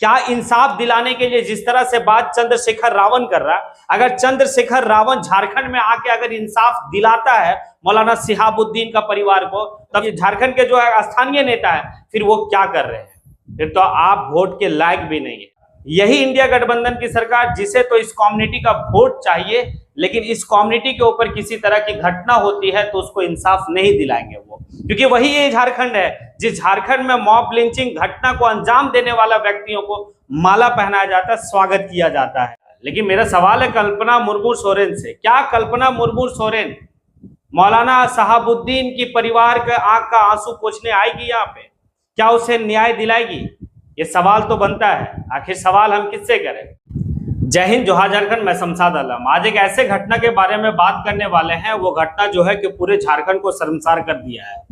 क्या इंसाफ दिलाने के लिए जिस तरह से बात चंद्रशेखर रावण कर रहा, अगर चंद्रशेखर रावण झारखंड में आके अगर इंसाफ दिलाता है मौलाना शिहाबुद्दीन का परिवार को, तब ये झारखंड के जो है स्थानीय नेता है फिर वो क्या कर रहे हैं? फिर तो आप वोट के लायक भी नहीं है। यही इंडिया गठबंधन की सरकार, जिसे तो इस कम्युनिटी का वोट चाहिए, लेकिन इस कम्युनिटी के ऊपर किसी तरह की घटना होती है तो उसको इंसाफ नहीं दिलाएंगे वो, क्योंकि वही ये झारखंड है जिस झारखंड में मॉब लिंचिंग घटना को अंजाम देने वाला व्यक्तियों को माला पहनाया जाता है, स्वागत किया जाता है। लेकिन मेरा सवाल है कल्पना मुर्मू सोरेन से, क्या कल्पना मुर्मू सोरेन मौलाना शहाबुद्दीन की परिवार के आंख का आंसू पोंछने आएगी यहाँ पे? क्या उसे न्याय दिलाएगी? ये सवाल तो बनता है। आखिर सवाल हम किससे करें? जय हिंद, जोहार झारखंड, मैं शमशाद आलम। आज एक ऐसे घटना के बारे में बात करने वाले हैं, वो घटना जो है कि पूरे झारखंड को शर्मसार कर दिया है।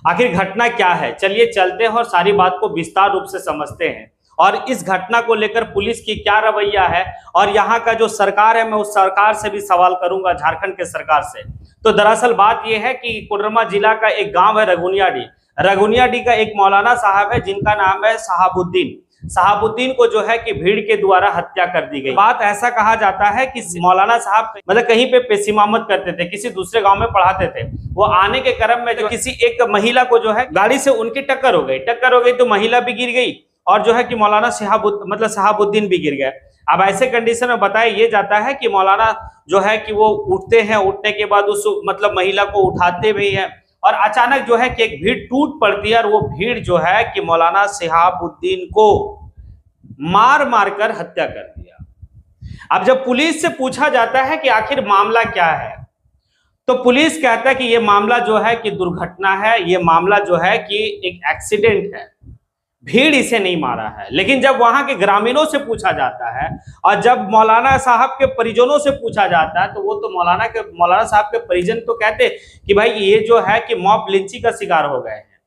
आखिर घटना क्या है, चलिए चलते हैं और सारी बात को विस्तार रूप से समझते हैं। और इस घटना को लेकर पुलिस की क्या रवैया है और यहाँ का जो सरकार है, मैं उस सरकार से भी सवाल करूंगा, झारखंड के सरकार से। तो दरअसल बात यह है कि कोडरमा जिला का एक गांव है रघुनियाडीह। रघुनियाडीह का एक मौलाना साहब है जिनका नाम है शहाबुद्दीन को जो है कि भीड़ के द्वारा हत्या कर दी गई। बात ऐसा कहा जाता है कि मौलाना साहब मतलब कहीं पे पेशीमामत करते थे, किसी दूसरे गांव में पढ़ाते थे। वो आने के क्रम में जो किसी एक महिला को जो है गाड़ी से उनकी टक्कर हो गई तो महिला भी गिर गई और जो है कि मौलाना शहाबुद्दीन भी गिर गए। अब ऐसे कंडीशन में बताया ये जाता है कि मौलाना जो है कि वो उठते हैं, उठने के बाद उस महिला को उठाते भी हैं और अचानक जो है कि एक भीड़ टूट पड़ती है और वो भीड़ जो है कि मौलाना शहाबुद्दीन को मार मार कर हत्या कर दिया। अब जब पुलिस से पूछा जाता है कि आखिर मामला क्या है, तो पुलिस कहता है कि ये मामला जो है कि दुर्घटना है, ये मामला जो है कि एक एक्सीडेंट है, भीड़ इसे नहीं मारा है। लेकिन जब वहां के ग्रामीणों से पूछा जाता है और जब मौलाना साहब के परिजनों से पूछा जाता है, तो वो तो मौलाना साहब के परिजन तो कहते कि भाई ये जो है कि मॉब लिंचिंग का शिकार हो गए हैं।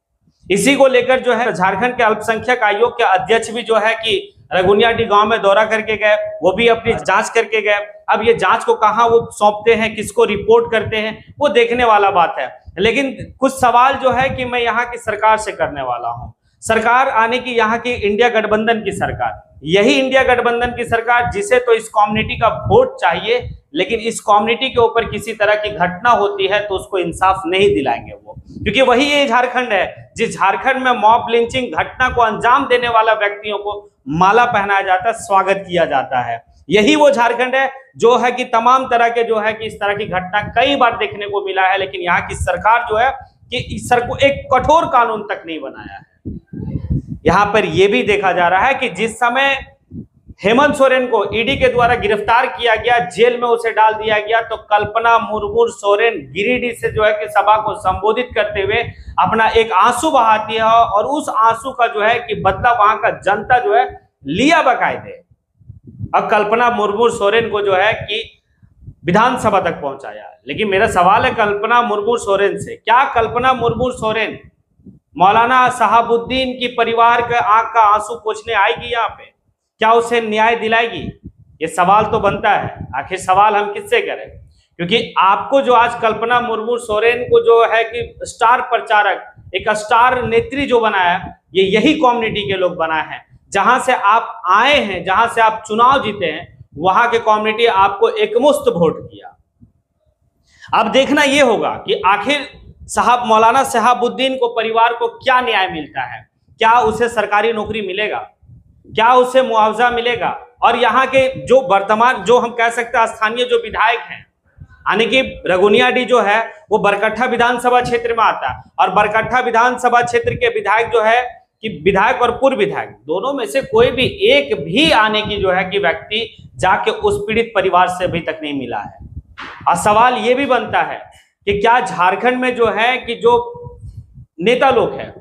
इसी को लेकर जो है झारखंड के अल्पसंख्यक आयोग के अध्यक्ष भी जो है कि रघुनियाडीह गांव में दौरा करके गए, वो भी अपनी जांच करके गए। अब ये जांच को कहाँ वो सौंपते हैं, किसको रिपोर्ट करते हैं, वो देखने वाला बात है। लेकिन कुछ सवाल जो है कि मैं यहाँ की सरकार से करने वाला हूँ। सरकार आने की यहाँ की इंडिया गठबंधन की सरकार, यही इंडिया गठबंधन की सरकार, जिसे तो इस कम्युनिटी का वोट चाहिए, लेकिन इस कम्युनिटी के ऊपर किसी तरह की घटना होती है तो उसको इंसाफ नहीं दिलाएंगे वो, क्योंकि वही ये झारखंड है जिस झारखंड में मॉब लिंचिंग घटना को अंजाम देने वाला व्यक्तियों को माला पहनाया जाता है, स्वागत किया जाता है। यही वो झारखंड है जो है कि तमाम तरह के जो है कि इस तरह की घटना कई बार देखने को मिला है, लेकिन यहाँ की सरकार जो है कि इस सर को एक कठोर कानून तक नहीं बनाया है। यहां पर यह भी देखा जा रहा है कि जिस समय हेमंत सोरेन को ईडी के द्वारा गिरफ्तार किया गया, जेल में उसे डाल दिया गया, तो कल्पना मुर्मू सोरेन गिरिडीह से जो है कि सभा को संबोधित करते हुए अपना एक आंसू बहाती है और उस आंसू का जो है कि बदला वहां का जनता जो है लिया बकायदे। अब कल्पना मुर्मू सोरेन को जो है कि विधानसभा तक पहुंचाया। लेकिन मेरा सवाल है कल्पना मुर्मू सोरेन से, क्या कल्पना मुर्मू सोरेन मौलाना शहाबुद्दीन की परिवार के आंख का आंसू पोंछने आएगी यहाँ पे? क्या उसे न्याय दिलाएगी? ये सवाल तो बनता है। आखिर सवाल हम किससे करें? क्योंकि आपको जो आज कल्पना मुर्मू सोरेन को जो है कि स्टार प्रचारक, एक स्टार नेत्री जो बनाया, ये यही कम्युनिटी के लोग बनाए हैं। जहां से आप आए हैं, जहां से आप चुनाव जीते हैं, वहां के कम्युनिटी आपको एकमुश्त वोट किया। अब देखना यह होगा कि आखिर मौलाना शहाबुद्दीन को परिवार को क्या न्याय मिलता है। क्या उसे सरकारी नौकरी मिलेगा? क्या उसे मुआवजा मिलेगा? और यहाँ के जो वर्तमान जो हम कह सकते हैं स्थानीय जो विधायक हैं, यानी कि रघुनियाडीह जो है वो बरकट्ठा विधानसभा क्षेत्र में आता है और बरकट्ठा विधानसभा क्षेत्र के विधायक जो है कि विधायक और पूर्व विधायक दोनों में से कोई भी एक भी आने की जो है कि व्यक्ति जाके उस पीड़ित परिवार से अभी तक नहीं मिला है। और सवाल ये भी बनता है कि क्या झारखंड में जो है कि जो नेता लोग हैं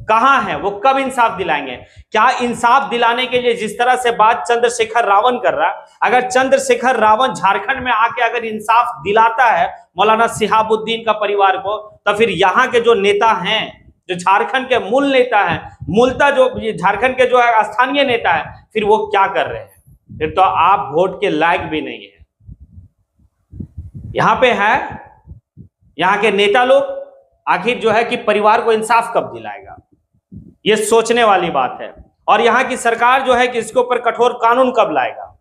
कहां हैं, वो कब इंसाफ दिलाएंगे? क्या इंसाफ दिलाने के लिए जिस तरह से बात चंद्रशेखर रावण कर रहा, अगर चंद्रशेखर रावण झारखंड में आके अगर इंसाफ दिलाता है मौलाना शहाबुद्दीन का परिवार को, तो फिर यहाँ के जो नेता हैं, जो झारखंड के मूल नेता हैं, मूलतः जो झारखंड के जो है स्थानीय नेता है, फिर वो क्या कर रहे हैं? फिर तो आप वोट के लायक भी नहीं है। यहाँ पे है यहाँ के नेता लोग, आखिर जो है कि परिवार को इंसाफ कब दिलाएगा, ये सोचने वाली बात है। और यहाँ की सरकार जो है कि इसके ऊपर कठोर कानून कब लाएगा,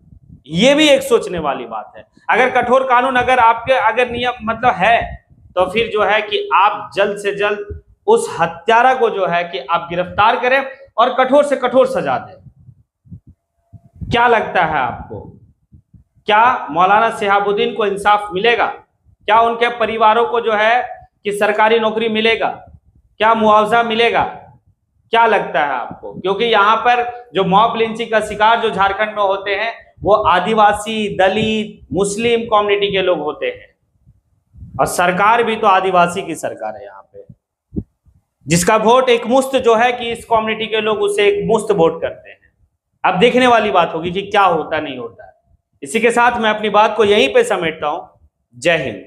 ये भी एक सोचने वाली बात है। अगर कठोर कानून अगर आपके अगर नियम मतलब है, तो फिर जो है कि आप जल्द से जल्द उस हत्यारा को जो है कि आप गिरफ्तार करें और कठोर से कठोर सजा दें। क्या लगता है आपको, क्या मौलाना शिहाबुद्दीन को इंसाफ मिलेगा? क्या उनके परिवारों को जो है कि सरकारी नौकरी मिलेगा? क्या मुआवजा मिलेगा? क्या लगता है आपको? क्योंकि यहाँ पर जो मॉब लिंचिंग का शिकार जो झारखंड में होते हैं वो आदिवासी, दलित, मुस्लिम कम्युनिटी के लोग होते हैं, और सरकार भी तो आदिवासी की सरकार है यहाँ पे, जिसका वोट एक मुश्त जो है कि इस कम्युनिटी के लोग उसे एक मुश्त वोट करते हैं। अब देखने वाली बात होगी कि क्या होता नहीं होता है। इसी के साथ मैं अपनी बात को यहीं पे समेटता हूं। जय हिंद।